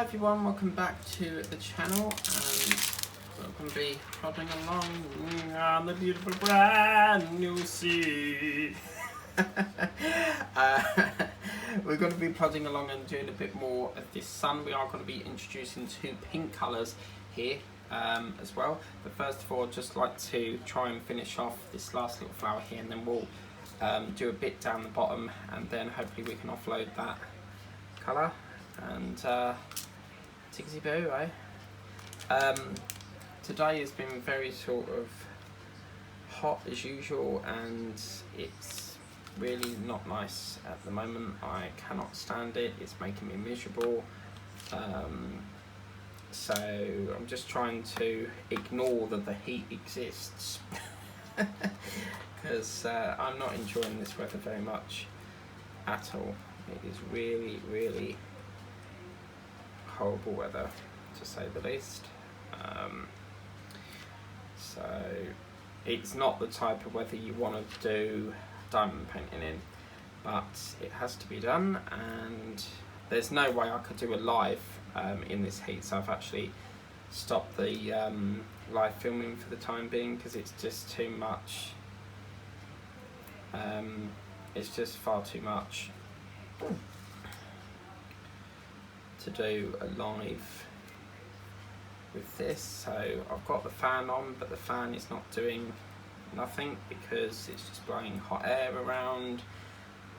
Hi everyone, welcome back to the channel, and we're going to be plodding along on the beautiful brand new sea. We're going to be plodding along and doing a bit more of this sun. We are going to be introducing two pink colours here as well, but first of all I'd just like to try and finish off this last little flower here, and then we'll do a bit down the bottom, and then hopefully we can offload that colour. And ticksy boo, eh? Today has been very sort of hot as usual, and it's really not nice at the moment. I cannot stand it, it's making me miserable. So I'm just trying to ignore that the heat exists because I'm not enjoying this weather very much at all. It is really, really horrible weather, to say the least. So it's not the type of weather you want to do diamond painting in, but it has to be done, and there's no way I could do a live in this heat, so I've actually stopped the live filming for the time being because it's just too much. It's just far too much to do a live with this. So I've got the fan on, but the fan is not doing nothing because it's just blowing hot air around,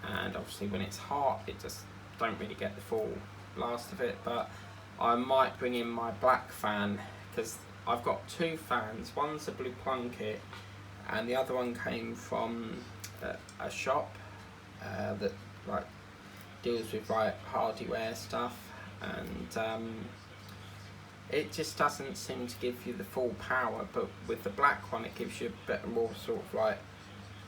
and obviously when it's hot it just don't really get the full blast of it. But I might bring in my black fan because I've got two fans. One's a blue plunket and the other one came from a shop that like deals with like hardware stuff, and it just doesn't seem to give you the full power, but with the black one it gives you a bit more sort of like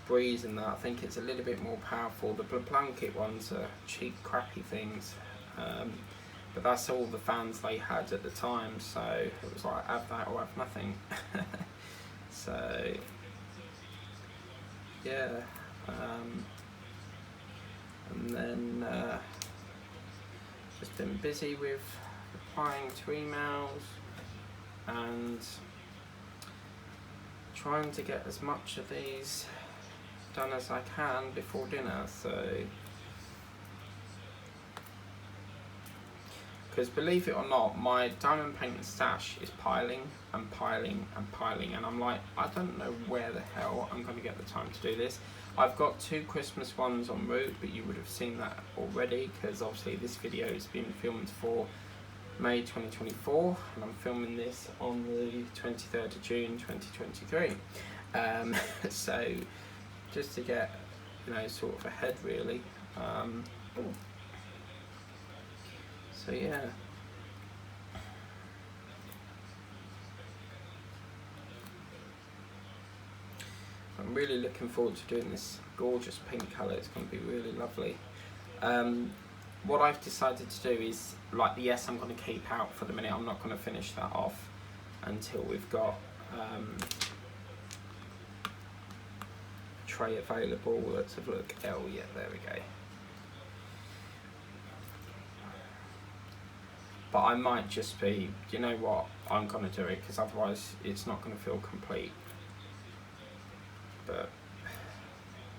breeze, and that I think it's a little bit more powerful. The blue plunket ones are cheap crappy things, but that's all the fans they had at the time, so it was like have that or have nothing. So yeah, and then just been busy with replying to emails and trying to get as much of these done as I can before dinner. So, because believe it or not, my diamond painting stash is piling and piling and piling, and I'm like, I don't know where the hell I'm going to get the time to do this. I've got two Christmas ones en route, but you would have seen that already because obviously this video has been filmed for May 2024 and I'm filming this on the 23rd of June 2023. So just to get, you know, sort of ahead really. So yeah. I'm really looking forward to doing this gorgeous pink colour. It's going to be really lovely. What I've decided to do is, like the yes, I'm going to keep out for the minute. I'm not going to finish that off until we've got a tray available. Let's have a look. Oh yeah, there we go. But I might just be, you know what, I'm going to do it because otherwise it's not going to feel complete. But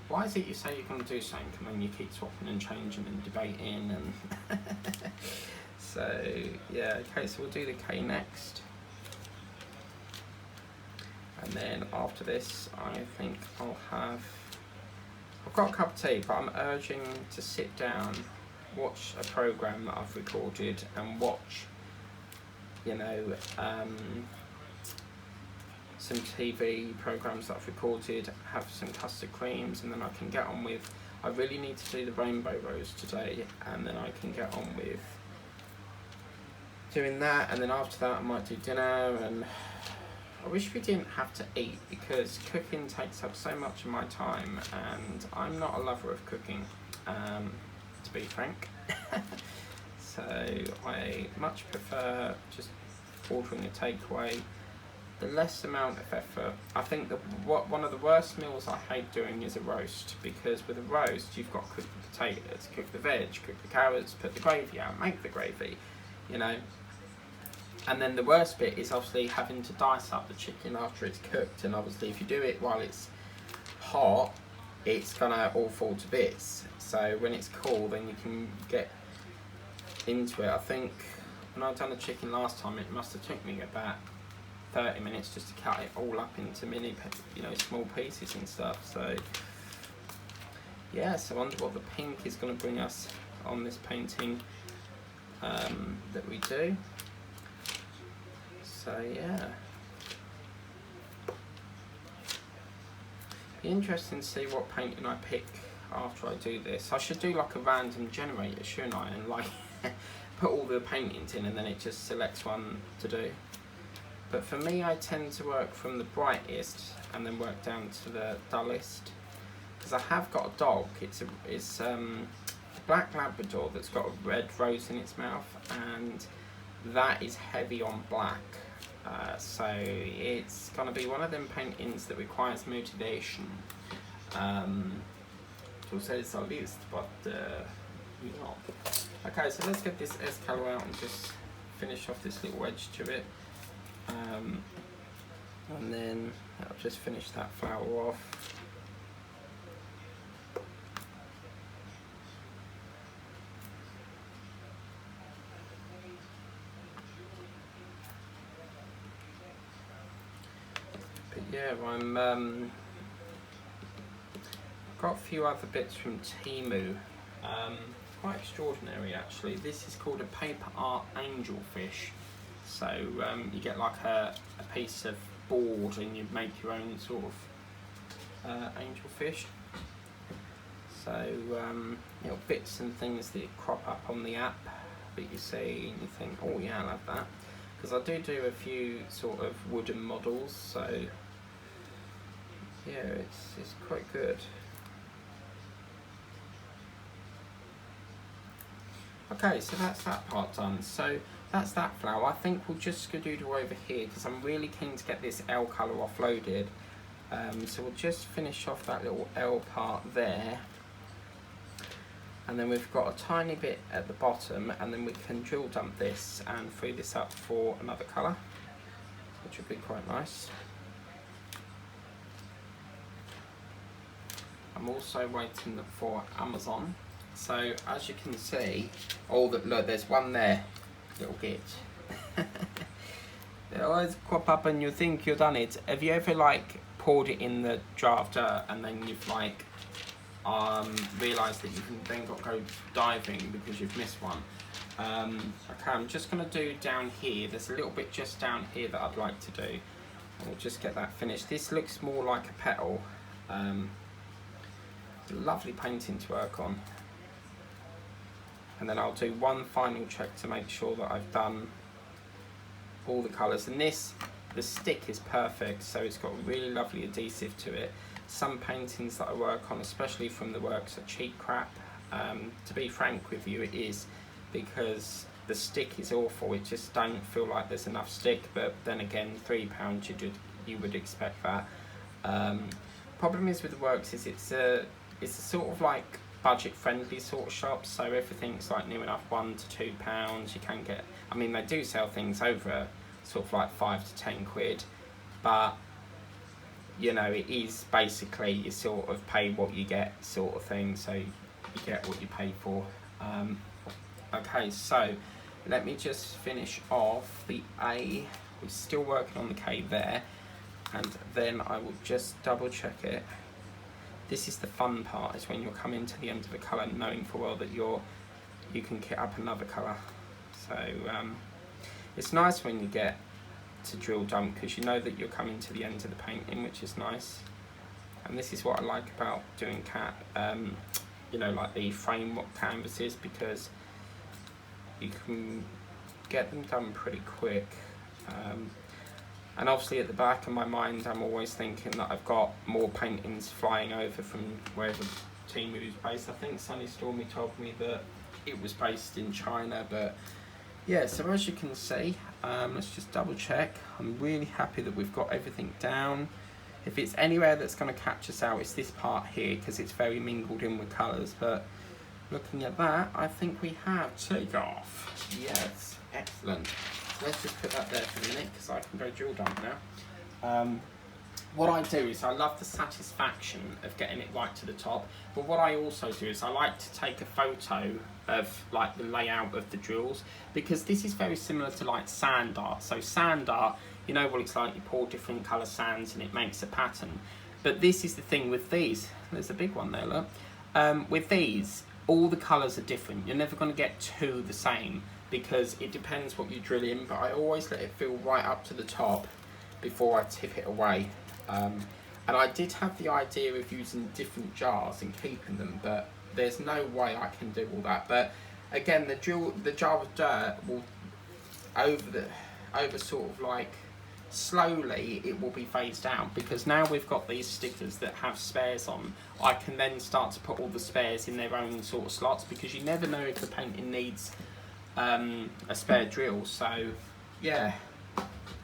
why is it you say you're going to do something and then you keep swapping and changing and debating and so yeah, okay, so we'll do the K next, and then after this I think I've got a cup of tea, but I'm urging to sit down, watch a program that I've recorded and watch, you know, some TV programs that I've recorded, have some custard creams, and then I can get on with, I really need to do the rainbow rose today, and then I can get on with doing that, and then after that I might do dinner. And I wish we didn't have to eat because cooking takes up so much of my time, and I'm not a lover of cooking, to be frank. So I much prefer just ordering a takeaway. The less amount of effort. I think one of the worst meals I hate doing is a roast, because with a roast you've got to cook the potatoes, cook the veg, cook the carrots, put the gravy out, make the gravy. you know. And then the worst bit is obviously having to dice up the chicken after it's cooked, and obviously if you do it while it's hot, it's gonna all fall to bits. So when it's cool, then you can get into it. I think when I done the chicken last time, it must have took me about 30 minutes just to cut it all up into mini, you know, small pieces and stuff. So yeah, so I wonder what the pink is going to bring us on this painting that we do. So yeah, be interesting to see what painting I pick after I do this. I should do like a random generator, shouldn't I, and like put all the paintings in and then it just selects one to do. But for me, I tend to work from the brightest and then work down to the dullest, because I have got a dog. It's a black Labrador that's got a red rose in its mouth, and that is heavy on black. So it's going to be one of them paintings that requires motivation. To say it's the least, but yeah. Okay, so let's get this S colour out and just finish off this little edge to it. And then I'll just finish that flower off. But yeah, I'm got a few other bits from Temu. Quite extraordinary actually. This is called a paper art angelfish. So you get like a piece of board and you make your own sort of angelfish. So little bits and things that crop up on the app that you see and you think, oh yeah, I love that. Because I do a few sort of wooden models, so yeah, it's quite good. Okay, so that's that part done. So that's that flower. I think we'll just skedoodle over here because I'm really keen to get this L colour offloaded. So we'll just finish off that little L part there. And then we've got a tiny bit at the bottom, and then we can drill dump this and free this up for another colour, which would be quite nice. I'm also waiting for Amazon. So as you can see, look, there's one there, little git. They always crop up and you think you've done it. Have you ever like poured it in the jar of dirt and then you've like realised that you can then got to go diving because you've missed one? Okay, I'm just going to do down here. There's a little bit just down here that I'd like to do. And we'll just get that finished. This looks more like a petal. Lovely painting to work on. And then I'll do one final check to make sure that I've done all the colours. And the stick is perfect, so it's got a really lovely adhesive to it. Some paintings that I work on, especially from the works, are cheap crap. To be frank with you, it is, because the stick is awful. It just don't feel like there's enough stick, but then again, £3 you would expect that. Problem is with the works is it's a sort of like budget friendly sort of shop, so everything's like near enough £1 to £2. You can get, I mean, they do sell things over sort of like 5 to 10 quid, but you know, it is basically you sort of pay what you get sort of thing, so you get what you pay for. Okay, so let me just finish off the A. We're still working on the K there, and then I will just double check it. This is the fun part, is when you're coming to the end of the colour knowing full well that you can kit up another colour. So it's nice when you get to drill dump because you know that you're coming to the end of the painting, which is nice. And this is what I like about doing you know, like the frame canvases, because you can get them done pretty quick. And obviously at the back of my mind I'm always thinking that I've got more paintings flying over from wherever Temu is based. I think Sunny Stormy told me that it was based in China, but yeah, so as you can see, let's just double check. I'm really happy that we've got everything down. If it's anywhere that's going to catch us out, it's this part here, because it's very mingled in with colours, but looking at that, I think we have takeoff. Yes, excellent. So let's just put that there for a minute because I can go drill dump now. What I do is I love the satisfaction of getting it right to the top, but what I also do is I like to take a photo of like the layout of the drills, because this is very similar to like sand art. So sand art, you know what it's like, you pour different colour sands and it makes a pattern. But this is the thing with these, there's a big one there, look. With these, all the colours are different. You're never going to get two the same because it depends what you drill in, but I always let it fill right up to the top before I tip it away. And I did have the idea of using different jars and keeping them, but there's no way I can do all that. But again, the jar of dirt will over sort of like slowly it will be phased out, because now we've got these stickers that have spares on. I can then start to put all the spares in their own sort of slots, because you never know if the painting needs a spare drill. So yeah.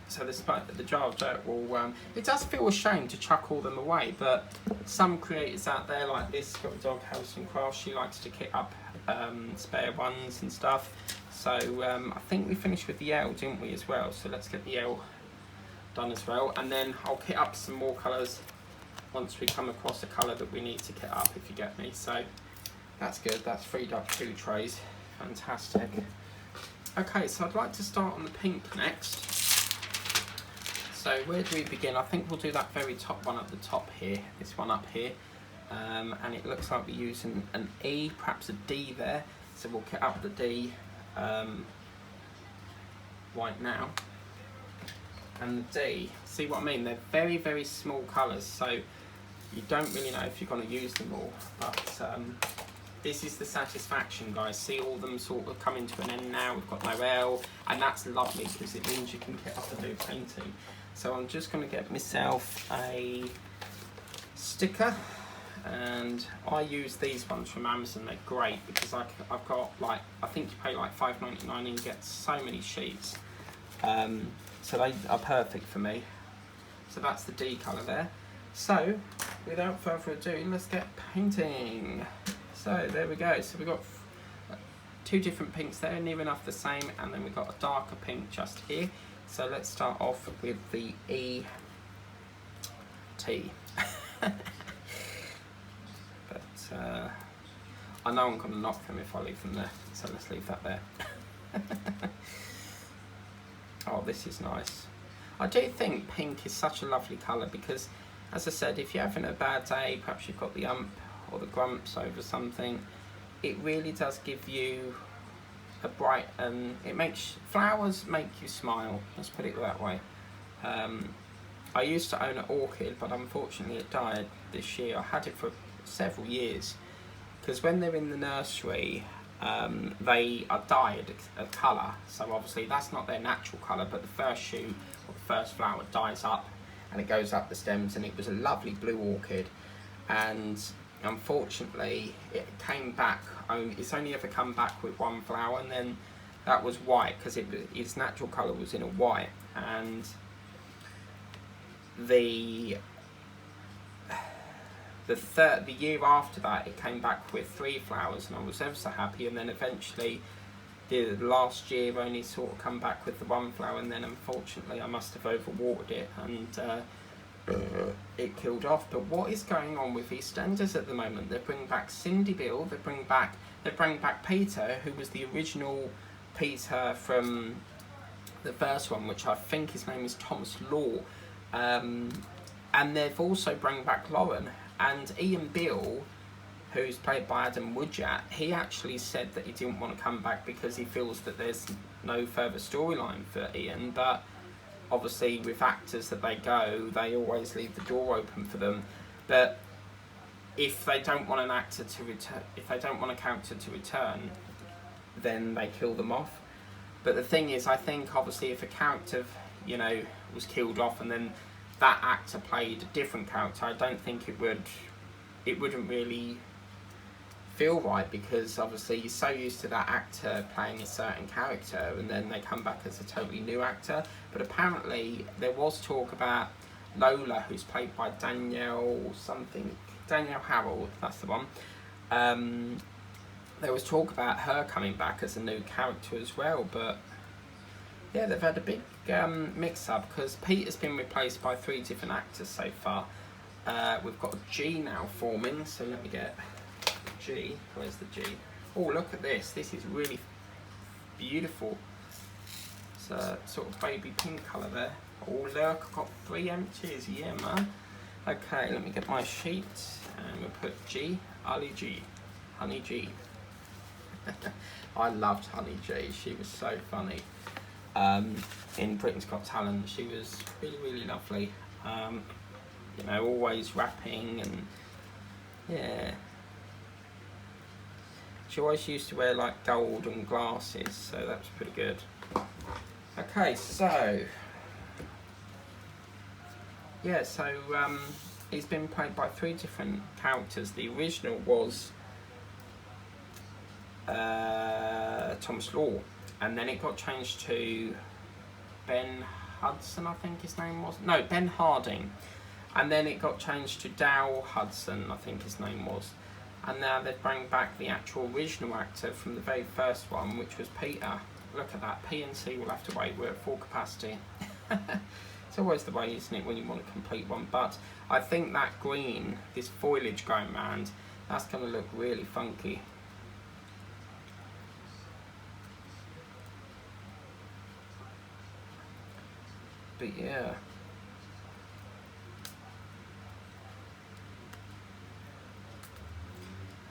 So the jar of dirt will, it does feel a shame to chuck all them away, but some creators out there like this, got the dog House and Craft, she likes to kit up spare ones and stuff. So I think we finished with the L, didn't we, as well? So let's get the L done as well, and then I'll kit up some more colours once we come across a colour that we need to kit up, if you get me. So that's good, that's freed up 2 trays, fantastic. Okay, so I'd like to start on the pink next. So where do we begin? I think we'll do that very top one at the top here, this one up here. And it looks like we're using an E, perhaps a D there. So we'll kit up the D right now. And the D, see what I mean? They're very, very small colours, so you don't really know if you're going to use them all. But this is the satisfaction, guys. See all them sort of coming to an end now. We've got no L, and that's lovely because it means you can kit up and do painting. So I'm just going to get myself a sticker, and I use these ones from Amazon. They're great because I've got like, I think you pay like $5.99 and you get so many sheets. So they are perfect for me. So that's the D colour there. So without further ado, let's get painting. So there we go. So we've got 2 different pinks there, near enough the same, and then we've got a darker pink just here. So let's start off with the E T. But I know I'm going to knock them if I leave them there, so let's leave that there. Oh, this is nice. I do think pink is such a lovely colour because, as I said, if you're having a bad day, perhaps you've got the ump or the grumps over something, it really does give you a bright, and it makes flowers make you smile, let's put it that way. I used to own an orchid, but unfortunately it died this year. I had it for several years because when they're in the nursery they are dyed a colour, so obviously that's not their natural colour, but the first shoot or the first flower dies up and it goes up the stems, and it was a lovely blue orchid, and unfortunately it came back, it's only ever come back with 1 flower, and then that was white because its natural colour was in a white, and the year after that it came back with 3 flowers, and I was ever so happy, and then eventually the last year only sort of come back with the 1 flower, and then unfortunately I must have overwatered it and it killed off. But what is going on with EastEnders at the moment? They bring back Cindy Bill, they bring back Peter, who was the original Peter from the first one, which I think his name is Thomas Law, and they've also bring back Lauren, and Ian Bill, who's played by Adam Woodyatt, he actually said that he didn't want to come back because he feels that there's no further storyline for Ian, but obviously with actors that they always leave the door open for them. But if they don't want an actor to return, if they don't want a character to return, then they kill them off. But the thing is, I think obviously if a character, you know, was killed off and then that actor played a different character, I don't think it wouldn't really feel right, because obviously you're so used to that actor playing a certain character and then they come back as a totally new actor. But apparently there was talk about Lola, who's played by Danielle Harold, that's the one, there was talk about her coming back as a new character as well, but yeah, they've had a big mix-up because Peter's been replaced by 3 different actors so far. We've got G now forming, so let me get G. Where's the G? Oh, look at this. This is really beautiful. It's a sort of baby pink colour there. Oh, look, I've got 3 empties. Yeah, man. Okay, let me get my sheet and we'll put G. Ali G. Honey G. I loved Honey G. She was so funny. In Britain's Got Talent, she was really, really lovely. You know, always rapping and yeah. She always used to wear like gold and glasses, so that was pretty good. Okay, so yeah, so he's been played by 3 different characters. The original was Thomas Law, and then it got changed to Ben Hudson, I think his name was. No, Ben Harding. And then it got changed to Dow Hudson, I think his name was. And now they've brought back the actual original actor from the very first one, which was Peter. Look at that, P and C will have to wait, we're at full capacity. It's always the way, isn't it, when you want to complete one. But I think that green, this foliage going round, that's going to look really funky. But yeah.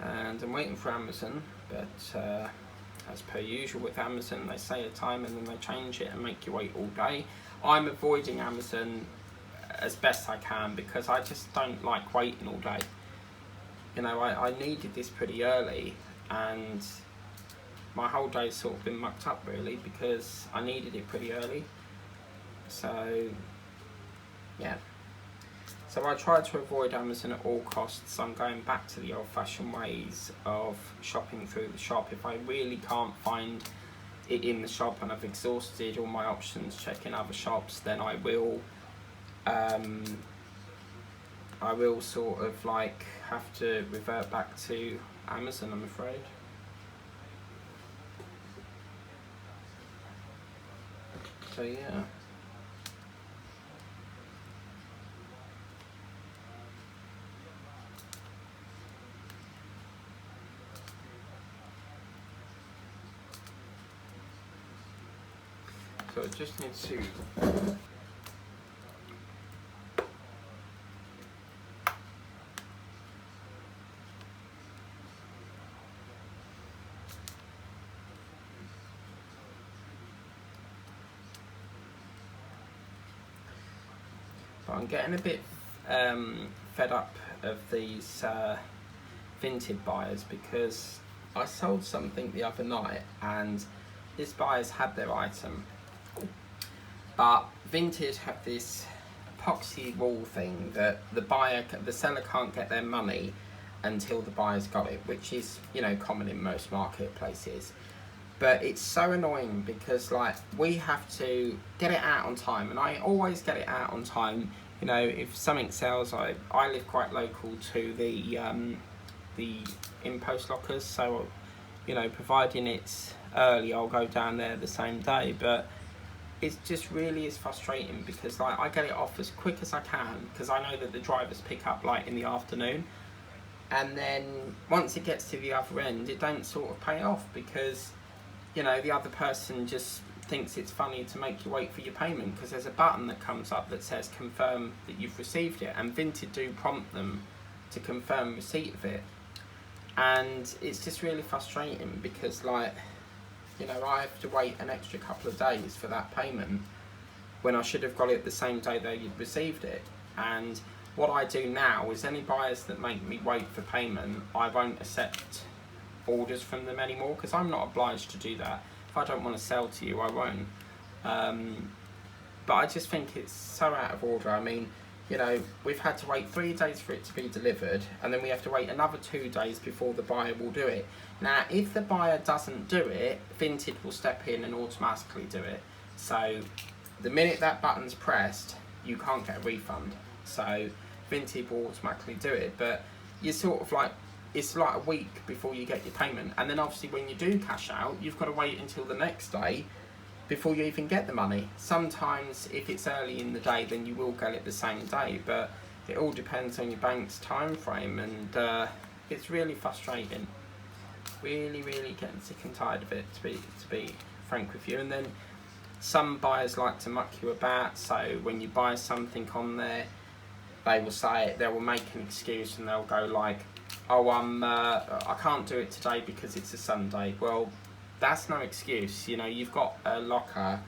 And I'm waiting for Amazon, but as per usual with Amazon, they say a time and then they change it and make you wait all day. I'm avoiding Amazon as best I can because I just don't like waiting all day. You know, I needed this pretty early and my whole day's sort of been mucked up really because I needed it pretty early. So yeah. So I try to avoid Amazon at all costs. I'm going back to the old-fashioned ways of shopping through the shop. If I really can't find it in the shop and I've exhausted all my options checking other shops, then I will sort of like have to revert back to Amazon, I'm afraid. So yeah. So I just need to but I'm getting a bit fed up of these Vinted buyers because I sold something the other night and this buyer's had their item. But Vinted have this epoxy wall thing that the seller can't get their money until the buyer's got it, which is, you know, common in most marketplaces. But it's so annoying because like we have to get it out on time, and I always get it out on time. You know, if something sells, I live quite local to the in-post lockers, so you know, providing it's early, I'll go down there the same day. But it just really is frustrating because like I get it off as quick as I can because I know that the drivers pick up like in the afternoon, and then once it gets to the other end, it don't sort of pay off because, you know, the other person just thinks it's funny to make you wait for your payment because there's a button that comes up that says confirm that you've received it, and Vinted do prompt them to confirm receipt of it. And it's just really frustrating because like, you know, I have to wait an extra couple of days for that payment when I should have got it the same day that you'd received it. And what I do now is any buyers that make me wait for payment, I won't accept orders from them anymore because I'm not obliged to do that. If I don't want to sell to you, I won't. But I just think it's so out of order. I mean, you know, we've had to wait 3 days for it to be delivered, and then we have to wait another 2 days before the buyer will do it. Now, if the buyer doesn't do it, Vinted will step in and automatically do it. So the minute that button's pressed, you can't get a refund. So Vinted will automatically do it. But you're sort of like it's like a week before you get your payment, and then obviously when you do cash out, you've got to wait until the next day before you even get the money. Sometimes if it's early in the day, then you will get it the same day, but it all depends on your bank's time frame, and it's really frustrating. Really getting sick and tired of it, to be frank with you. And then some buyers like to muck you about, so when you buy something on there, they will make an excuse, and they'll go like, oh, I can't do it today because it's a Sunday. Well, that's no excuse. You know, you've got a locker.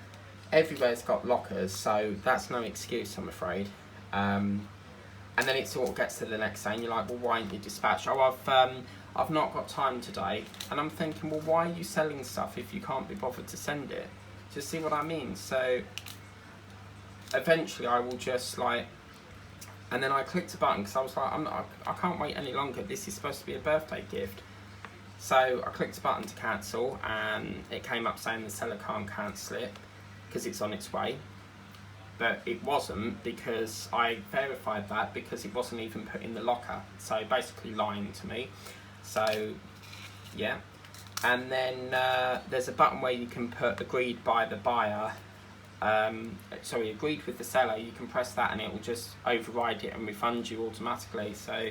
Everywhere's got lockers, so that's no excuse, I'm afraid. And then it sort of gets to the next day, and you're like, well, why aren't you dispatched? Oh, I've not got time today. And I'm thinking, well, why are you selling stuff if you can't be bothered to send it? Do you see what I mean? So eventually I will just like, and then I clicked a button because I was like, I can't wait any longer. This is supposed to be a birthday gift. So I clicked a button to cancel, and it came up saying the seller can't cancel it because it's on its way. But it wasn't, because I verified that because it wasn't even put in the locker. So basically lying to me. So yeah. And then there's a button where you can put agreed by the buyer. Agreed with the seller. You can press that and it will just override it and refund you automatically. So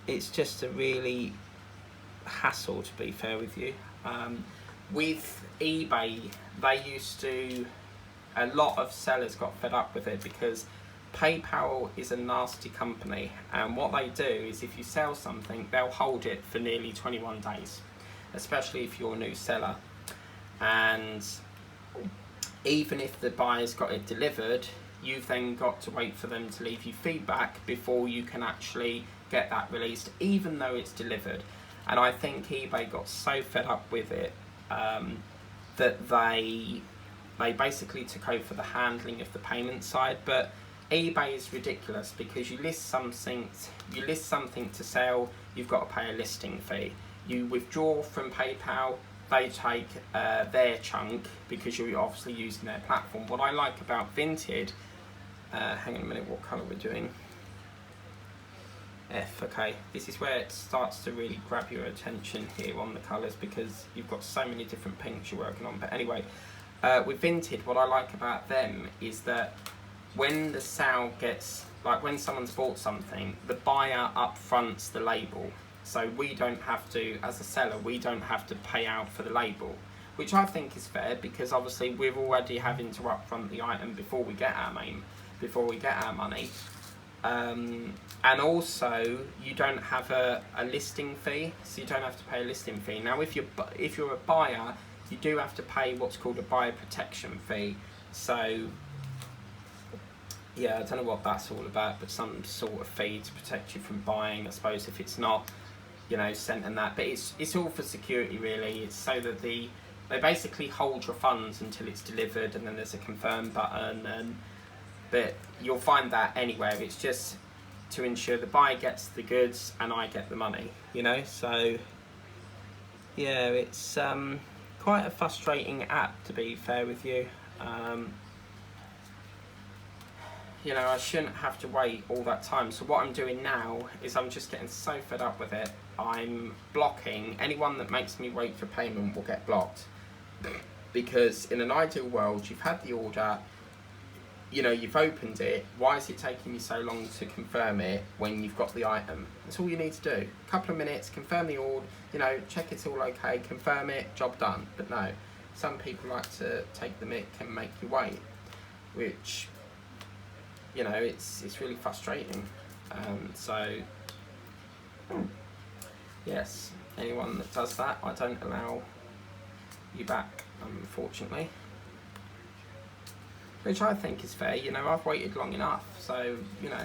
it's just a really hassle, to be fair with you. With eBay, a lot of sellers got fed up with it because PayPal is a nasty company, and what they do is if you sell something, they'll hold it for nearly 21 days, especially if you're a new seller. And even if the buyer's got it delivered, you've then got to wait for them to leave you feedback before you can actually get that released, even though it's delivered. And I think eBay got so fed up with it that they basically took over the handling of the payment side. But eBay is ridiculous because you list something to sell, you've got to pay a listing fee. You withdraw from PayPal, they take their chunk because you're obviously using their platform. What I like about Vinted, hang on a minute, what colour we're doing? F, okay. This is where it starts to really grab your attention here on the colours, because you've got so many different pinks you're working on. But anyway, with Vinted, what I like about them is that when the sale gets, like when someone's bought something, the buyer upfronts the label. So we don't have to, as a seller, we don't have to pay out for the label, which I think is fair, because obviously we're already having to upfront the item before we get our money. And also you don't have a listing fee, so you don't have to pay a listing fee. Now if you're a buyer, you do have to pay what's called a buyer protection fee. So yeah, I don't know what that's all about, but some sort of fee to protect you from buying, I suppose, if it's not, you know, sent and that. But it's all for security, really. It's so that they basically hold your funds until it's delivered, and then there's a confirm button. But you'll find that anywhere. It's just to ensure the buyer gets the goods and I get the money, you know. So yeah, it's quite a frustrating app, to be fair with you. You know, I shouldn't have to wait all that time. So what I'm doing now is I'm just getting so fed up with it. I'm blocking anyone that makes me wait for payment will get blocked. Because in an ideal world, you've had the order, you know, you've opened it. Why is it taking you so long to confirm it when you've got the item? That's all you need to do. A couple of minutes, confirm the order, you know, check it's all okay, confirm it, job done. But no, some people like to take the mick and make you wait, which, you know, it's really frustrating. So yes, anyone that does that, I don't allow you back, unfortunately. Which I think is fair. You know, I've waited long enough, so, you know.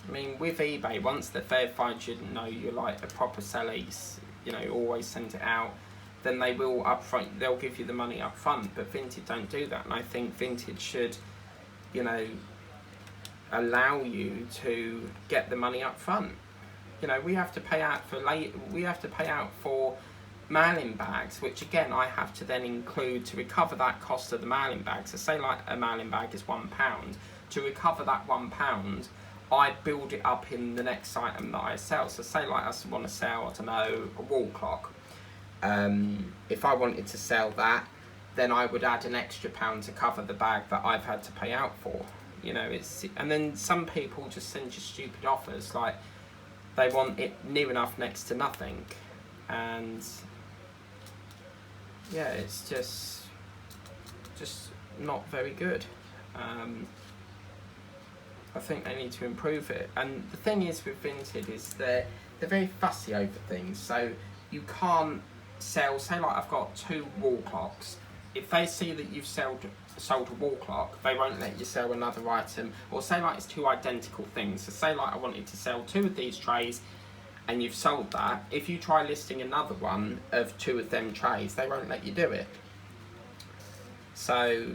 I mean, with eBay, once they've verified you know you're like a proper seller, you know, always send it out, then they will upfront, they'll give you the money up front. But Vinted don't do that, and I think Vinted should, you know, allow you to get the money up front. You know, we have to pay out for mailing bags, which again I have to then include to recover that cost of the mailing bag. So say like a mailing bag is £1, to recover that £1, I build it up in the next item that I sell. So say like I want to sell, I don't know, a wall clock. If I wanted to sell that, then I would add an extra £1 to cover the bag that I've had to pay out for. You know, and then some people just send you stupid offers, like they want it near enough next to nothing, and yeah, it's just not very good. I think they need to improve it. And the thing is with Vinted is they're very fussy over things. So you can't sell, say like I've got 2 wall clocks. If they see that you've sold a wall clock, they won't let you sell another item. Or say like it's 2 identical things. So say like I wanted to sell 2 of these trays and you've sold that. If you try listing another one of 2 of them trays, they won't let you do it. So,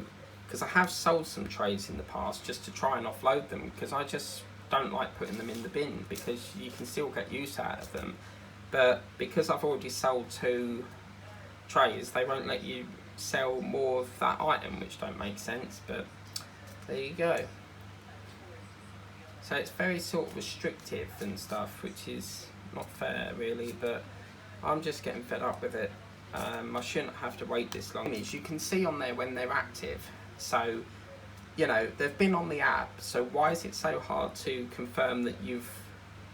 because I have sold some trays in the past just to try and offload them, because I just don't like putting them in the bin, because you can still get use out of them. But because I've already sold 2 trays, they won't let you sell more of that item, which don't make sense, but there you go. So it's very sort of restrictive and stuff, which is not fair really, but I'm just getting fed up with it. I shouldn't have to wait this long. You can see on there when they're active, so you know they've been on the app, so why is it so hard to confirm that you've,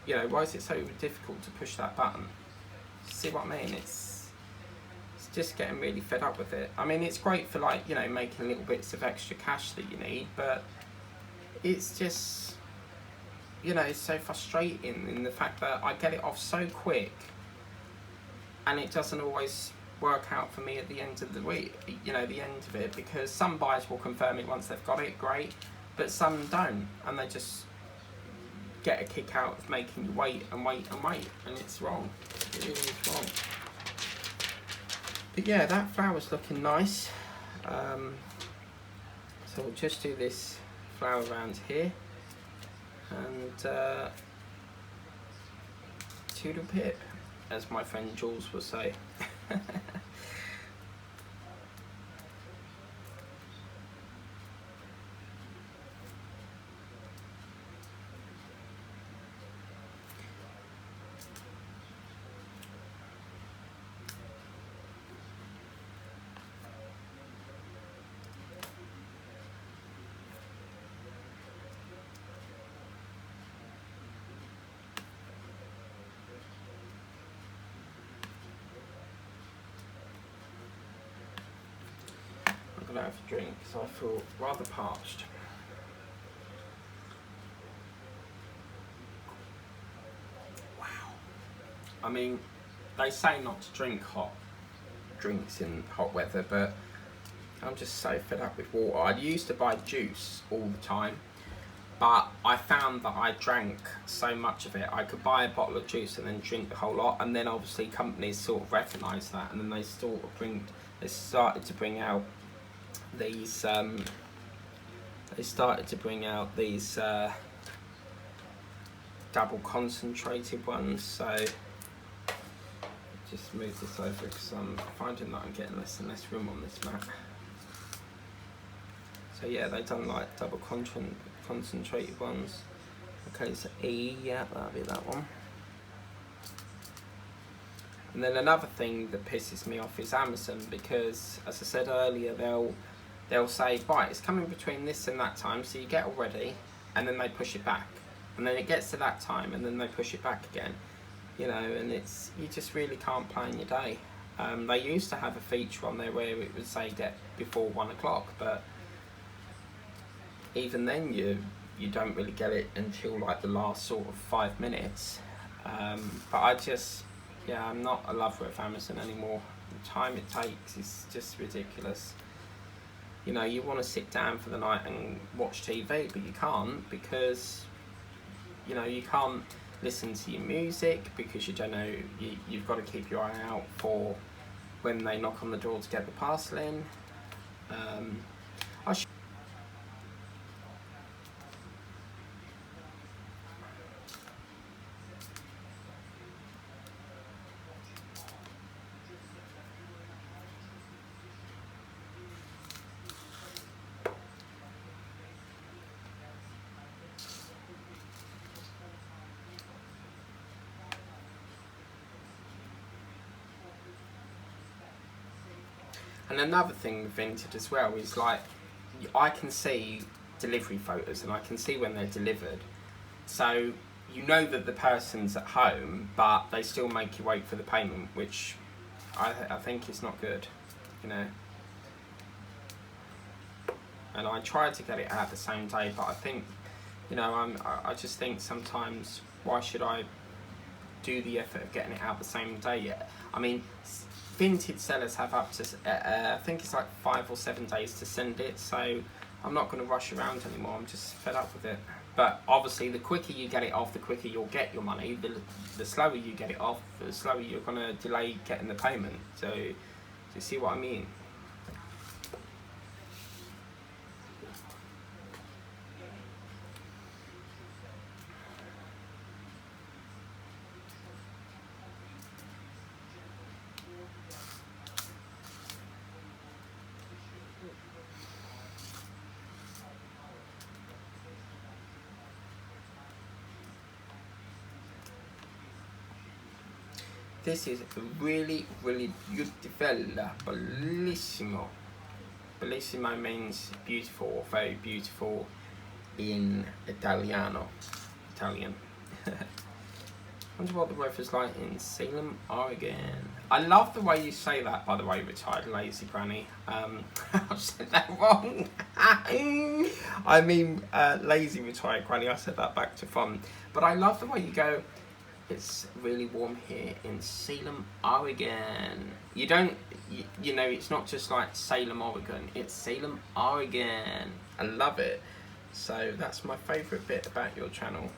you know, why is it so difficult to push that button? See what I mean? It's just getting really fed up with it. I mean, it's great for like, you know, making little bits of extra cash that you need, but it's just, you know, it's so frustrating in the fact that I get it off so quick and it doesn't always work out for me at the end of the week, you know, the end of it, because some buyers will confirm it once they've got it, great, but some don't, and they just get a kick out of making you wait and wait and wait, and it's wrong. It really is wrong. But yeah, that flower's looking nice. So we'll just do this flower around here, and toodle pip, as my friend Jules would say. Have a drink, so I feel rather parched. Wow. I mean, they say not to drink hot drinks in hot weather, but I'm just so fed up with water. I used to buy juice all the time, but I found that I drank so much of it. I could buy a bottle of juice and then drink the whole lot, and then obviously companies sort of recognised that, and then they started to bring out these double concentrated ones. So just move this over because I'm finding that I'm getting less and less room on this mat. So yeah, they've done like double concentrated ones. Okay, so E, yeah, that'll be that one. And then another thing that pisses me off is Amazon, because as I said earlier, they'll say, right, it's coming between this and that time, so you get all ready, and then they push it back, and then it gets to that time, and then they push it back again, you know, and you just really can't plan your day. They used to have a feature on there where it would say get before 1 o'clock, but even then you don't really get it until like the last sort of 5 minutes. But I'm not a lover of Amazon anymore. The time it takes is just ridiculous. You know, you want to sit down for the night and watch TV, but you can't, because, you know, you can't listen to your music because you don't know, you've got to keep your eye out for when they knock on the door to get the parcel in. And another thing with Vinted as well is like, I can see delivery photos and I can see when they're delivered. So you know that the person's at home, but they still make you wait for the payment, which I think is not good, you know. And I tried to get it out the same day, but I think, you know, I just think sometimes, why should I do the effort of getting it out the same day yet? I mean, Vinted sellers have up to, I think it's like 5 or 7 days to send it, so I'm not going to rush around anymore. I'm just fed up with it. But obviously, the quicker you get it off, the quicker you'll get your money. The slower you get it off, the slower you're going to delay getting the payment. So, do you see what I mean? This is really, really beautiful, bellissimo. Bellissimo means beautiful or very beautiful in Italian. I wonder what the weather's like in Salem, Oregon. I love the way you say that, by the way, retired lazy granny. I said that wrong. I mean, lazy retired granny. I said that back to fun. But I love the way you go, it's really warm here in Salem, Oregon. You don't, you know, it's not just like Salem, Oregon. It's Salem, Oregon. I love it. So that's my favourite bit about your channel.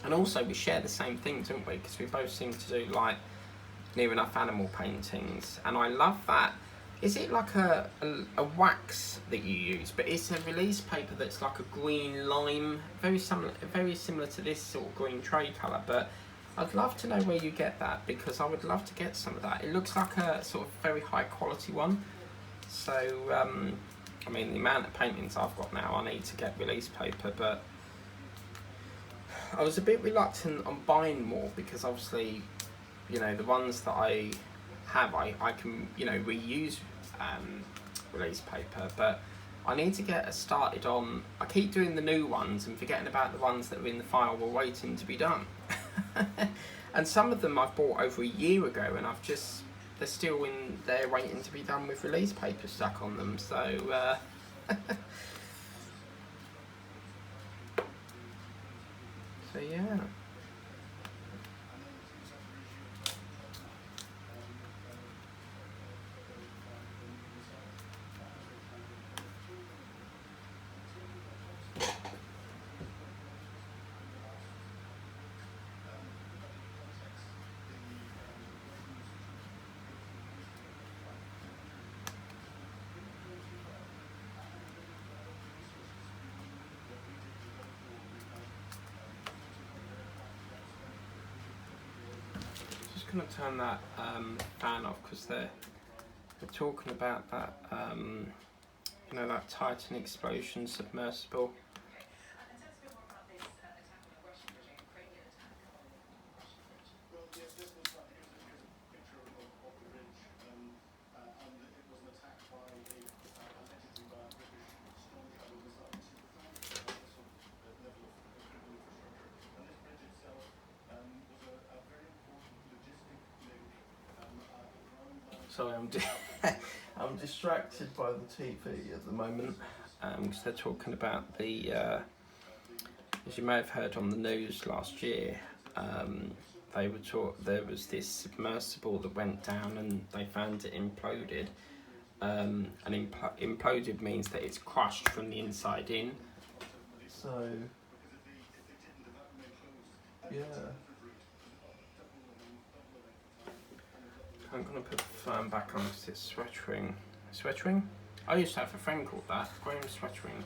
And also we share the same thing, don't we? Because we both seem to do like near enough animal paintings. And I love that. Is it like a wax that you use? But it's a release paper that's like a green lime, very similar to this sort of green tray colour. But I'd love to know where you get that, because I would love to get some of that. It looks like a sort of very high quality one. So, I mean, the amount of paintings I've got now, I need to get release paper, but I was a bit reluctant on buying more because obviously, you know, the ones that I have, I can, you know, reuse release paper, but I need to get started on, I keep doing the new ones and forgetting about the ones that are in the file were waiting to be done. And some of them I've bought over a year ago and they're still in there waiting to be done with release paper stuck on them, so so yeah. Going to turn that fan off because they're talking about that you know, that Titan explosion submersible. Sorry, I'm distracted by the TV at the moment because they're talking about the, as you may have heard on the news last year, there was this submersible that went down and they found it imploded. And imploded means that it's crushed from the inside in. So, yeah. I'm going to put the fan back on because it's sweatering. Sweatering? I used to have a friend called that, Graham Sweatering.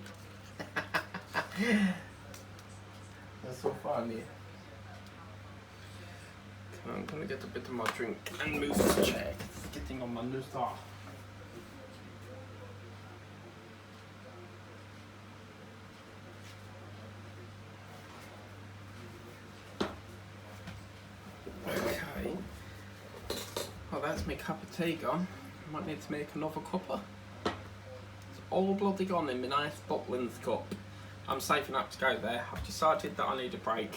That's so funny. So I'm going to get a bit of my drink and move the chair. It's getting on my nose. Okay. Well, that's my cup of tea gone. I might need to make another cuppa. It's all bloody gone in my nice Buckland's cup. I'm saving up to go there. I've decided that I need a break.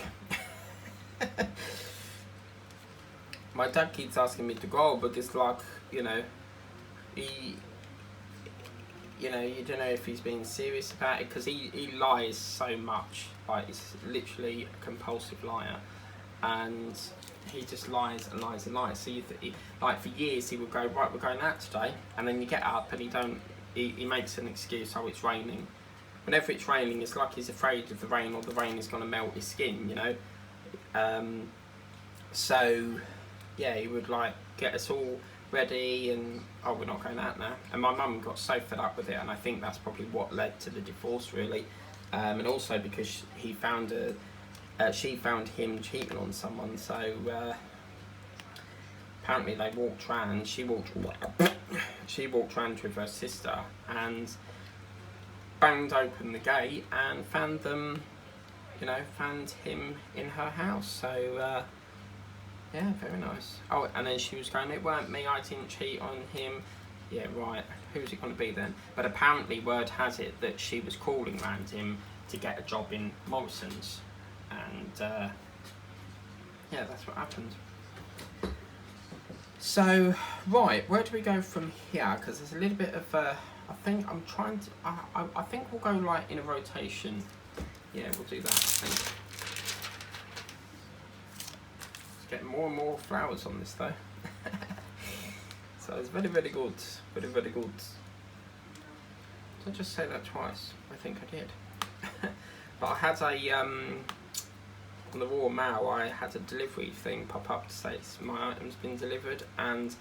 My dad keeps asking me to go, but it's like, you know, you don't know if he's being serious about it, because he lies so much. Like, he's literally a compulsive liar, and he just lies and lies and lies. So like for years he would go, right, we're going out today, and then you get up and he makes an excuse. Oh, it's raining. Whenever it's raining, it's like he's afraid of the rain, or the rain is going to melt his skin, you know. So yeah, he would like get us all ready, and oh, we're not going out now. And my mum got so fed up with it, and I think that's probably what led to the divorce, really. And also because she found him cheating on someone. So apparently they walked round. She walked round with her sister and banged open the gate and found them, found him in her house. So yeah, very nice. Oh, and then she was going, it weren't me, I didn't cheat on him. Yeah, right, who's it going to be then? But apparently word has it that she was calling round him to get a job in Morrison's. And yeah, that's what happened. So, right, where do we go from here? Because there's a little bit of, I think we'll go like in a rotation. Yeah, we'll do that, I think. Getting more and more flowers on this though. So it's very, very good. Very, very good. Did I just say that twice? I think I did. But I had on the Royal Mail, I had a delivery thing pop up to say my item's been delivered, and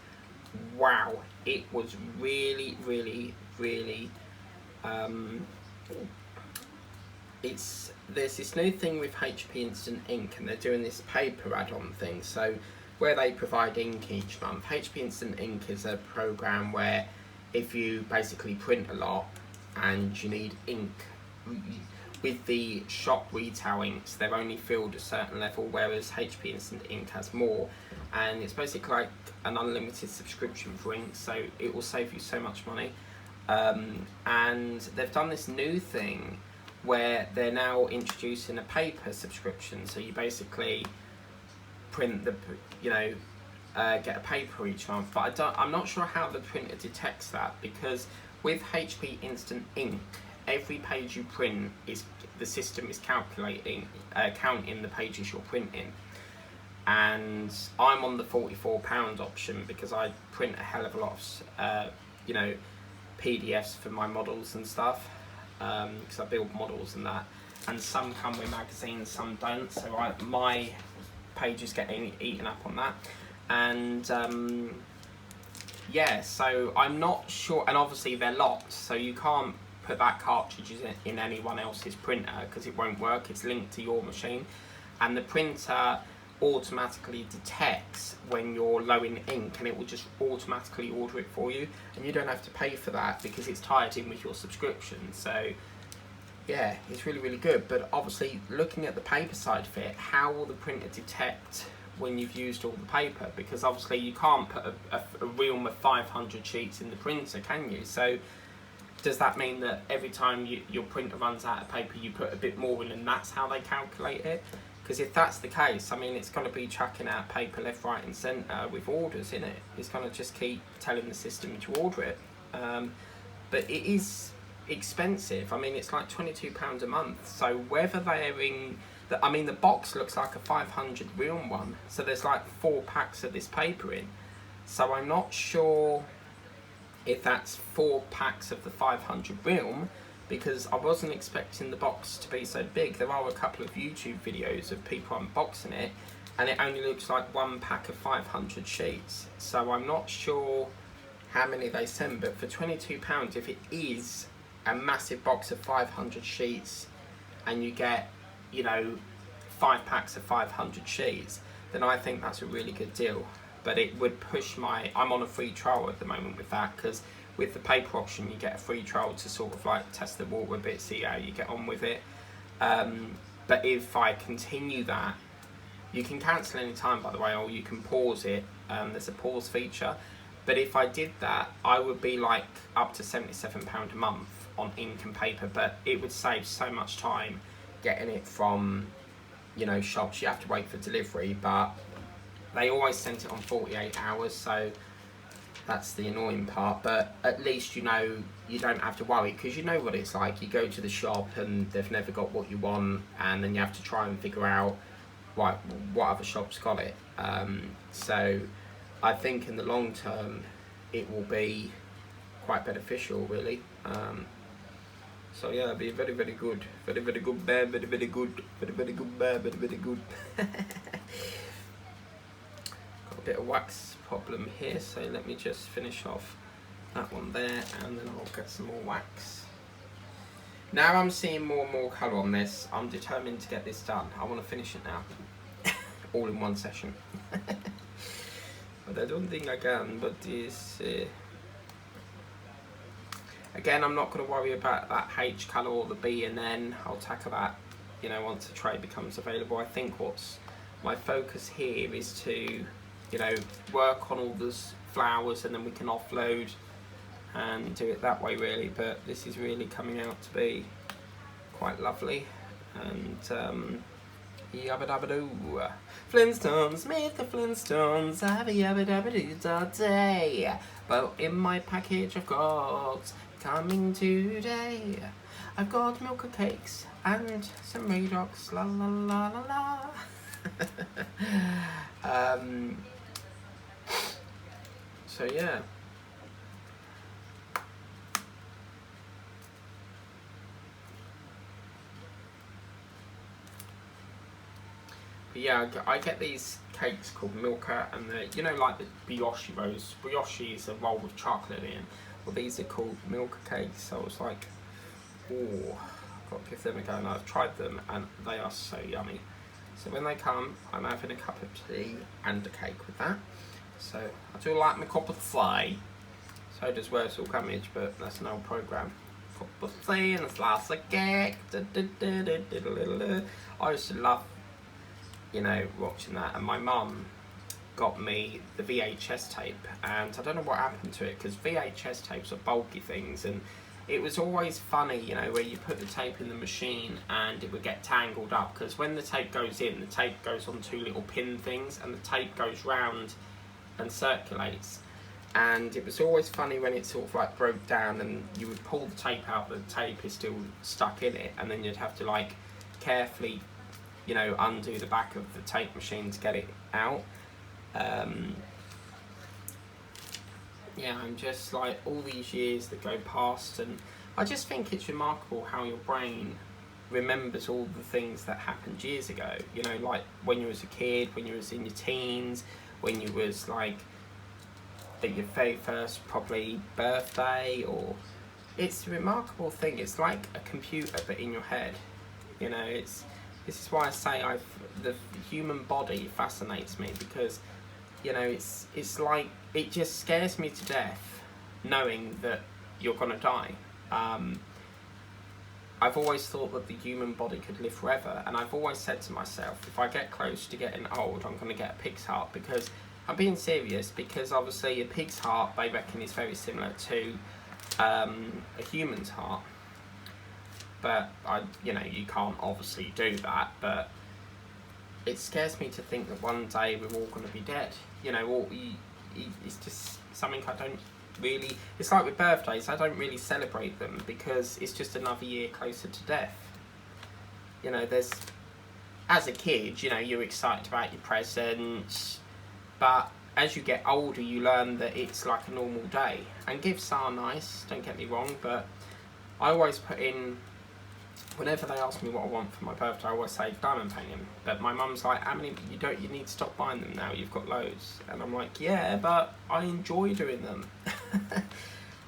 wow, it was really, really, really there's this new thing with HP Instant Ink, and they're doing this paper add-on thing. So where they provide ink each month, HP Instant Ink is a program where if you basically print a lot and you need ink, with the shop retail inks, they're only filled a certain level, whereas HP Instant Ink has more, and it's basically like an unlimited subscription for ink, so it will save you so much money. And they've done this new thing where they're now introducing a paper subscription. So you basically print get a paper each month. But I'm not sure how the printer detects that, because with HP Instant Ink, every page you print the system is counting the pages you're printing. And I'm on the £44 option because I print a hell of a lot of PDFs for my models and stuff. Because I build models and that, and some come with magazines, some don't, so my pages get eaten up on that. And yeah, so I'm not sure, and obviously they're locked, so you can't put that cartridge in anyone else's printer because it won't work. It's linked to your machine, and the printer automatically detects when you're low in ink, and it will just automatically order it for you, and you don't have to pay for that because it's tied in with your subscription. So yeah, it's really, really good. But obviously, looking at the paper side of it, how will the printer detect when you've used all the paper? Because obviously you can't put a realm of 500 sheets in the printer, can you? So does that mean that every time your printer runs out of paper, you put a bit more in, and that's how they calculate it? Because if that's the case, I mean, it's going to be chucking out paper left, right and centre with orders in it. It's going to just keep telling the system to order it. But it is expensive. I mean, it's like £22 a month. So whether they're in... the box looks like a 500 realm one. So there's like 4 packs of this paper in. So I'm not sure if that's 4 packs of the 500 realm, because I wasn't expecting the box to be so big. There are a couple of YouTube videos of people unboxing it, and it only looks like 1 pack of 500 sheets. So I'm not sure how many they send, but for £22, if it is a massive box of 500 sheets and you get, 5 packs of 500 sheets, then I think that's a really good deal. But it would push I'm on a free trial at the moment with that, because with the paper option you get a free trial to sort of like test the water a bit, see how you get on with it. But if I continue that, you can cancel any time, by the way, or you can pause it. There's a pause feature, But if I did that, I would be like up to £77 a month on ink and paper, but it would save so much time getting it from, you know, shops. You have to wait for delivery, but they always sent it on 48 hours, so that's the annoying part. But at least, you know, you don't have to worry, because you know what it's like. You go to the shop and they've never got what you want, and then you have to try and figure out what other shops got it. So I think in the long term it will be quite beneficial, really. So yeah, it'll be very, very good. Very, very good bear, very, very good. Very, very good bear, very, very good. Got a bit of wax problem here, so let me just finish off that one there, and then I'll get some more wax. Now I'm seeing more and more colour on this. I'm determined to get this done. I want to finish it now. All in one session. But I don't think I can, but this... Again, I'm not going to worry about that H colour or the B and N. I'll tackle that, you know, once the tray becomes available. I think what's my focus here is to, you know, work on all those flowers, and then we can offload and do it that way, really. But this is really coming out to be quite lovely. And yabba dabba doo. Flintstones, meet the Flintstones. Yabba yabba dabba doo da day. But in my package I've got coming today. I've got milk cakes and some Radox. La la la la la. So yeah. But yeah, I get these cakes called Milka, and the, you know, like the brioche rolls. Brioche is a roll with chocolate in. Well, these are called Milka cakes. So I was like, oh, I've got to give them a go. And I've tried them, and they are so yummy. So when they come, I'm having a cup of tea and a cake with that. So I do like my cup of tea. So does Where's All Cabbage, but that's an old programme. Cup of tea and a slice of cake. I used to love, you know, watching that. And my mum got me the VHS tape, and I don't know what happened to it, because VHS tapes are bulky things, and it was always funny, you know, where you put the tape in the machine and it would get tangled up, because when the tape goes in, the tape goes on two little pin things, and the tape goes round and circulates. And it was always funny when it sort of like broke down, and you would pull the tape out, the tape is still stuck in it, and then you'd have to like carefully, you know, undo the back of the tape machine to get it out. Yeah, I'm just like, all these years that go past, and I just think it's remarkable how your brain remembers all the things that happened years ago, you know, like when you was a kid, when you was in your teens, when you was like at your very first probably birthday, or it's a remarkable thing. It's like a computer but in your head, you know. This is why I say the human body fascinates me, because, you know, it's like, it just scares me to death knowing that you're gonna die. I've always thought that the human body could live forever, and I've always said to myself, if I get close to getting old, I'm gonna get a pig's heart, because I'm being serious, because obviously a pig's heart, they reckon, is very similar to a human's heart. But you know, you can't obviously do that, but it scares me to think that one day we're all going to be dead. You know, or it's just something I don't really... It's like with birthdays, I don't really celebrate them, because it's just another year closer to death. You know, as a kid, you know, you're excited about your presents, but as you get older, you learn that it's like a normal day. And gifts are nice, don't get me wrong, but I always put in... Whenever they ask me what I want for my birthday, I always say diamond painting. But my mum's like, how many? You need to stop buying them now, you've got loads. And I'm like, yeah, but I enjoy doing them.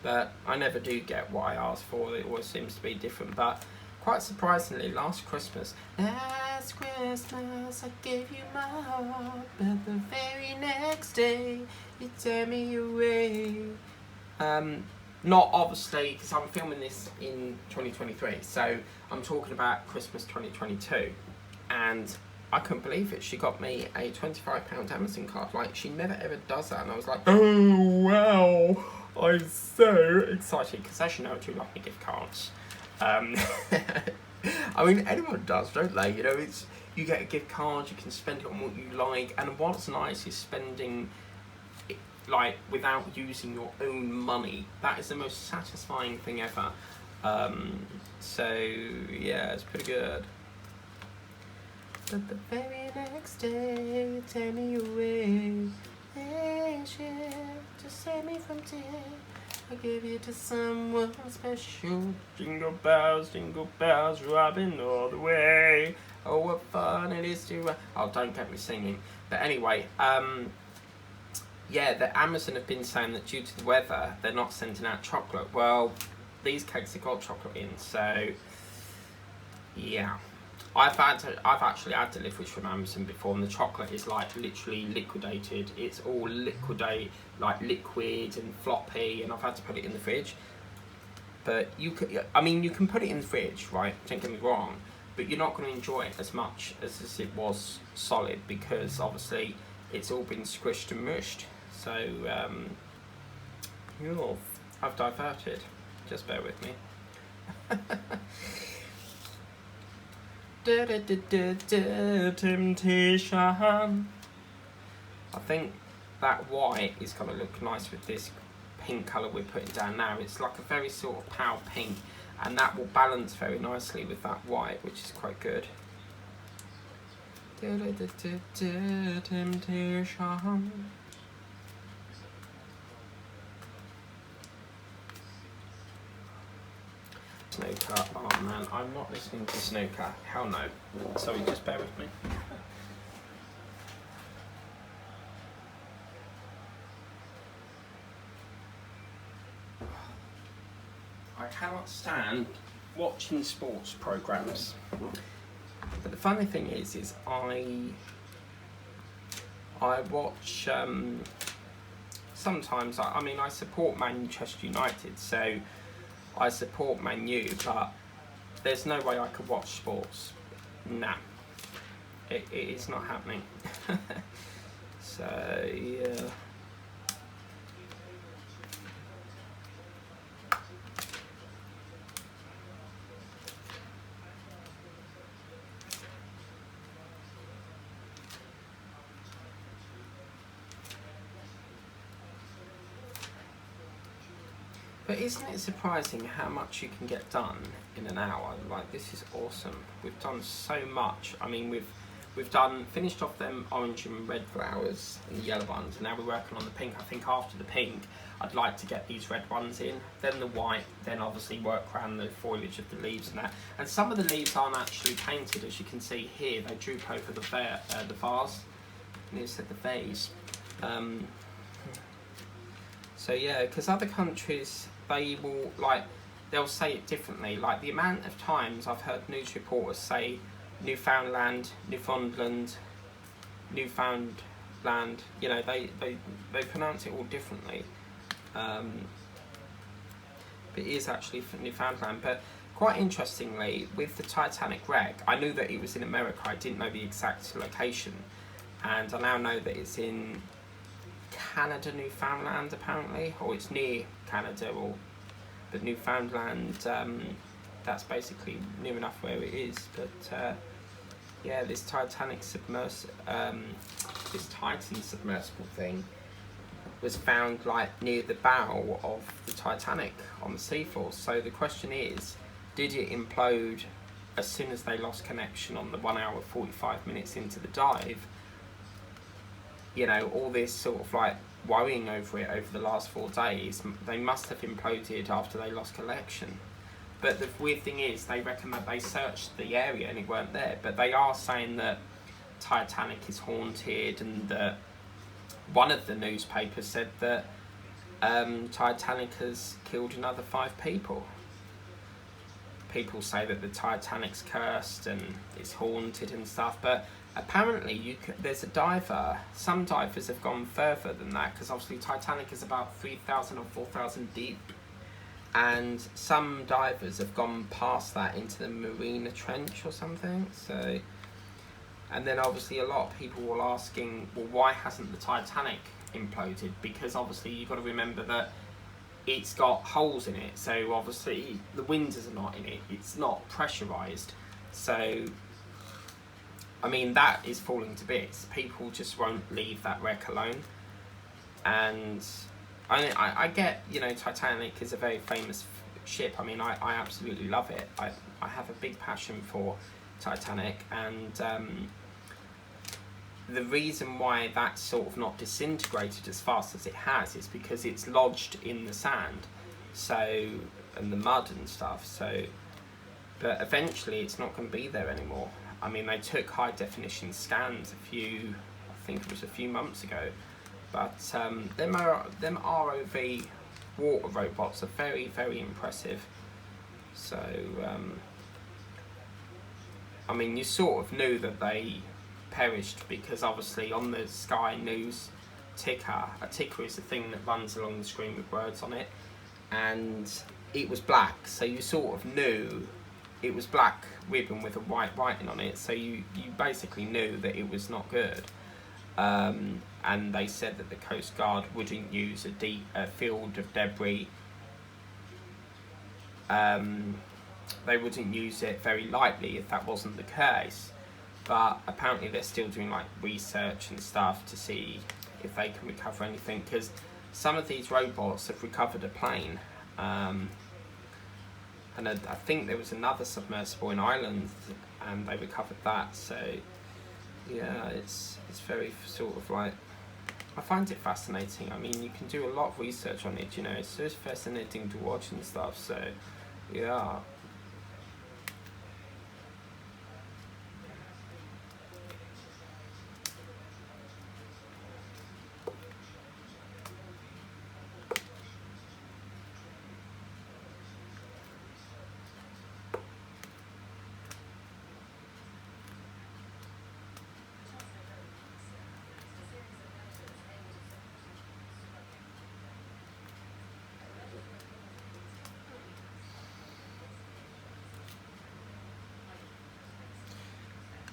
But I never do get what I ask for. It always seems to be different. But quite surprisingly, last Christmas I gave you my heart, but the very next day you turned me away. Not obviously, because I'm filming this in 2023, so I'm talking about Christmas 2022, and I couldn't believe it. She got me a £25 Amazon card. Like, she never ever does that. And I was like, oh, wow. I'm so excited. Because as you know, I do love my gift cards. I mean, anyone does, don't they? You know, it's you get a gift card, you can spend it on what you like. And what's nice is spending it, like, without using your own money. That is the most satisfying thing ever. So, yeah, it's pretty good. But the very next day, you take me away. To save me from death, I give you to someone special. Jingle bells, robbing all the way. Oh, what fun it is to... Oh, don't get me singing. But anyway, yeah, the Amazon have been saying that due to the weather, they're not sending out chocolate. Well, these cakes have got chocolate in, so... yeah. I've actually had deliveries from Amazon before, and the chocolate is like literally liquidated. It's all like liquid and floppy, and I've had to put it in the fridge. But you can put it in the fridge, right? Don't get me wrong, but you're not going to enjoy it as much as it was solid, because obviously it's all been squished and mushed. So I've diverted. Just bear with me. Temptation. I think that white is going to look nice with this pink colour we're putting down now. It's like a very sort of pale pink, and that will balance very nicely with that white, which is quite good. Temptation. Snooker. Oh man, I'm not listening to snooker. Hell no. Sorry, just bear with me. I cannot stand watching sports programmes. But the funny thing is I watch sometimes. I support Manchester United, so I support Man U, but there's no way I could watch sports. Nah, it is not happening. So yeah. But isn't it surprising how much you can get done in an hour? Like, this is awesome. We've done so much. I mean, we've finished off them orange and red flowers and the yellow ones, and now we're working on the pink. I think after the pink, I'd like to get these red ones in, then the white, then obviously work around the foliage of the leaves and that. And some of the leaves aren't actually painted, as you can see here. They droop over the vase. And it said the vase. So yeah, because other countries, they'll say it differently. Like, the amount of times I've heard news reporters say Newfoundland, Newfoundland, Newfoundland, you know, they pronounce it all differently. But it is actually for Newfoundland. But quite interestingly, with the Titanic wreck, I knew that it was in America. I didn't know the exact location, and I now know that it's in Canada, Newfoundland, apparently, or it's near Canada, but Newfoundland, that's basically near enough where it is. But yeah, this Titan submersible thing was found like near the bow of the Titanic on the seafloor. So the question is, did it implode as soon as they lost connection on the 1 hour 45 minutes into the dive? You know, all this sort of like worrying over it over the last 4 days, they must have imploded after they lost connection. But the weird thing is, they reckon that they searched the area and it weren't there. But they are saying that Titanic is haunted, and that one of the newspapers said that Titanic has killed another 5 people. People say that the Titanic's cursed and it's haunted and stuff, but apparently there's a diver. Some divers have gone further than that, because obviously Titanic is about 3,000 or 4,000 deep, and some divers have gone past that into the Marina Trench or something. So And then obviously a lot of people were asking, well, why hasn't the Titanic imploded? Because obviously you've got to remember that it's got holes in it, so obviously the windows are not in it, it's not pressurised. So, I mean, that is falling to bits. People just won't leave that wreck alone. And I get, you know, Titanic is a very famous ship. I mean, I absolutely love it. I have a big passion for Titanic, and the reason why that's sort of not disintegrated as fast as it has is because it's lodged in the sand, so, and the mud and stuff. So, but eventually it's not going to be there anymore. I mean, they took high definition scans I think it was a few months ago, but them ROV water robots are very, very impressive. So, I mean, you sort of knew that they perished because obviously on the Sky News ticker, a ticker is a thing that runs along the screen with words on it, and it was black, so you sort of knew it was black ribbon with a white writing on it, so you basically knew that it was not good. And they said that the Coast Guard wouldn't use a field of debris. They wouldn't use it very lightly if that wasn't the case. But apparently they're still doing like research and stuff to see if they can recover anything, because some of these robots have recovered a plane, and I think there was another submersible in Ireland and they recovered that. So yeah, it's very sort of like, I find it fascinating. I mean, you can do a lot of research on it, you know, it's just fascinating to watch and stuff. So yeah.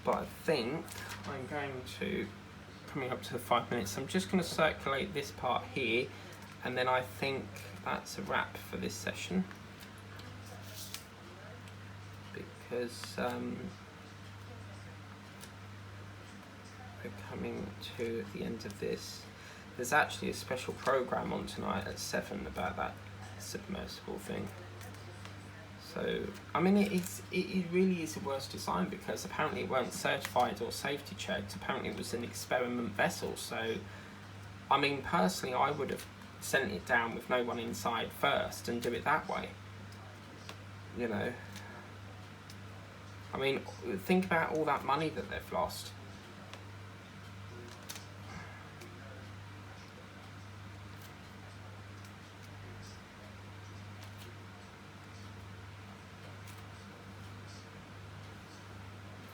But I think I'm going to, coming up to the 5 minutes, I'm just going to circulate this part here, and then I think that's a wrap for this session, because we're coming to the end of this. There's actually a special programme on tonight at 7 about that submersible thing. So, I mean, it really is a worse design, because apparently it weren't certified or safety checked. Apparently it was an experiment vessel. So, I mean, personally, I would have sent it down with no one inside first and do it that way. You know? I mean, think about all that money that they've lost.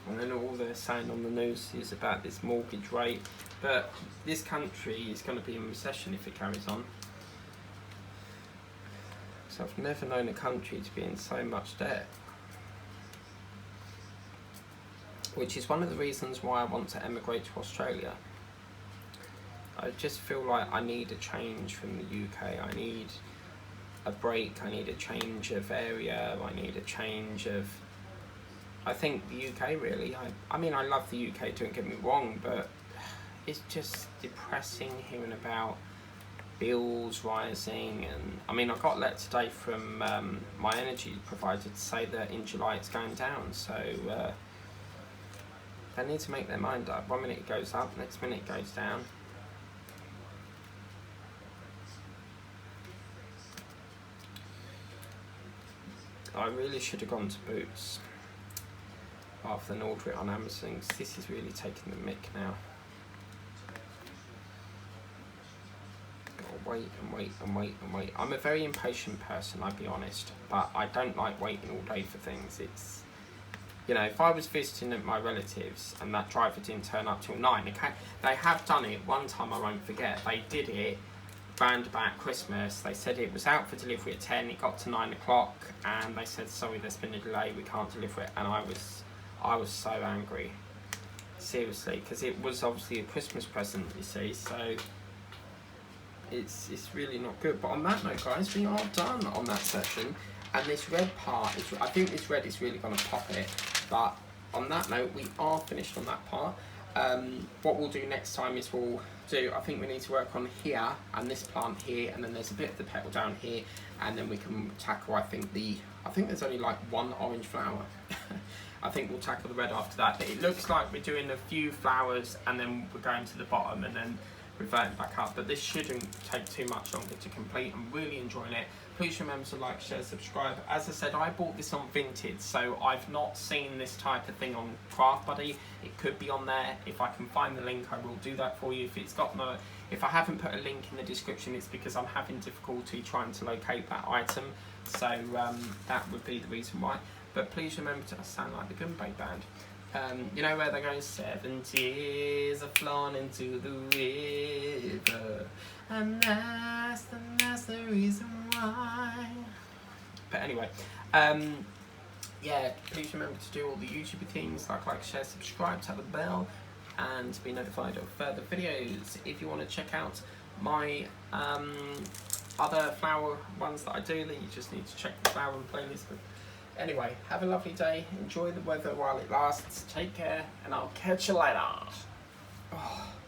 And then all they're saying on the news is about this mortgage rate, but this country is going to be in recession if it carries on. So I've never known a country to be in so much debt, which is one of the reasons why I want to emigrate to Australia. I just feel like I need a change from the UK. I need a break, I need a change of area, I need a change of, I think the UK really, I mean, I love the UK, don't get me wrong, but it's just depressing hearing about bills rising. And I mean, I got a letter today from my energy provider to say that in July it's going down, so they need to make their mind up. 1 minute it goes up, next minute it goes down. I really should have gone to Boots rather than order it on Amazon, because this is really taking the mick now. Gotta wait and wait and wait and wait. I'm a very impatient person, I'll be honest, but I don't like waiting all day for things. It's, you know, if I was visiting at my relatives and that driver didn't turn up till 9, okay, they have done it one time, I won't forget. They did it round about Christmas. They said it was out for delivery at 10, it got to 9 o'clock, and they said, sorry, there's been a delay, we can't deliver it. And I was so angry. seriously, because it was obviously a Christmas present, you see, so it's really not good. But on that note, guys, we are done on that section, and this red part is, I think this red is really going to pop it. But on that note, we are finished on that part. What we'll do next time is I think we need to work on here and this plant here, and then there's a bit of the petal down here, and then we can tackle, I think there's only like one orange flower. I think we'll tackle the red after that, but it looks like we're doing a few flowers and then we're going to the bottom and then reverting back up, but this shouldn't take too much longer to complete. I'm really enjoying it. Please remember to like, share, subscribe. As I said, I bought this on Vinted, so I've not seen this type of thing on Craft Buddy. It could be on there. If I can find the link, I will do that for you. If I haven't put a link in the description, it's because I'm having difficulty trying to locate that item, so that would be the reason why. But please remember to sound like the Gunbay Band. You know where they go, 7 tears are flown into the river, and that's the reason why. But anyway, yeah, please remember to do all the YouTube things, like, share, subscribe, tap the bell, and to be notified of further videos. If you want to check out my other flower ones that I do, then you just need to check the flower playlist. Anyway, have a lovely day, enjoy the weather while it lasts, take care, and I'll catch you later. Oh.